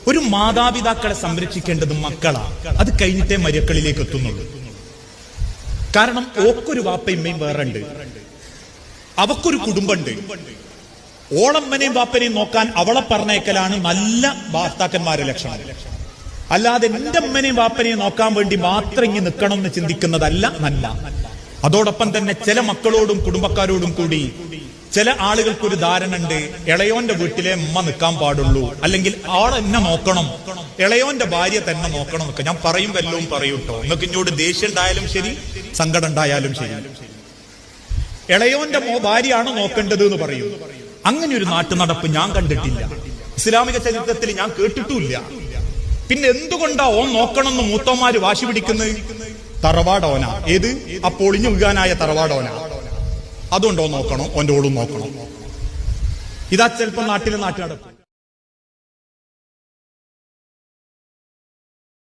ഒരു മാതാപിതാക്കളെ സംരക്ഷിക്കേണ്ടത് മക്കളാണ്. അത് കഴിഞ്ഞിട്ടേ മരുക്കളിലേക്ക് എത്തുന്നുള്ളൂ. കാരണം ഓക്കൊരു വാപ്പയും വേറെ ഉണ്ട്, അവക്കൊരു കുടുംബമുണ്ട്. ഓളമ്മനെയും വാപ്പനെയും നോക്കാൻ അവളെ പറഞ്ഞേക്കലാണ് നല്ല ഭർത്താക്കന്മാരെ ലക്ഷണം. അല്ലാതെ എന്റെ അമ്മനെയും വാപ്പനെയും നോക്കാൻ വേണ്ടി മാത്രം ഇങ്ങനെ നിൽക്കണം എന്ന് ചിന്തിക്കുന്നതല്ല നല്ല. അതോടൊപ്പം തന്നെ ചില മക്കളോടും കുടുംബക്കാരോടും കൂടി ചില ആളുകൾക്കൊരു ധാരണ ഉണ്ട്, ഇളയോന്റെ വീട്ടിലെ അമ്മ നിൽക്കാൻ പാടുള്ളൂ, അല്ലെങ്കിൽ ആളെന്നെ നോക്കണം, ഇളയോന്റെ ഭാര്യ തന്നെ നോക്കണം എന്നൊക്കെ ഞാൻ പറയും, വല്ലതും പറയൂട്ടോ. നിങ്ങൾക്ക് ഇങ്ങോട്ട് ദേഷ്യം ഉണ്ടായാലും ശരി, സങ്കടം ഉണ്ടായാലും ശരി, ഇളയോന്റെ ഭാര്യയാണ് നോക്കേണ്ടത് എന്ന് പറയും. അങ്ങനെ ഒരു നാട്ടുനടപ്പ് ഞാൻ കണ്ടിട്ടില്ല, ഇസ്ലാമിക ചരിത്രത്തിൽ ഞാൻ കേട്ടിട്ടുമില്ല. പിന്നെ എന്തുകൊണ്ടാ ഓൻ നോക്കണമെന്ന് മൂത്തോന്മാര് വാശി പിടിക്കുന്നത്? തറവാടോന, ഏത് ആ പൊളിഞ്ഞു വീഴാനായ തറവാടോന, അതുകൊണ്ടോ നോക്കണം, ഓന്റെ ഓളും നോക്കണം. ഇതാ ചിലപ്പോ നാട്ടിലെ നാട്ടുനടപ്പ്.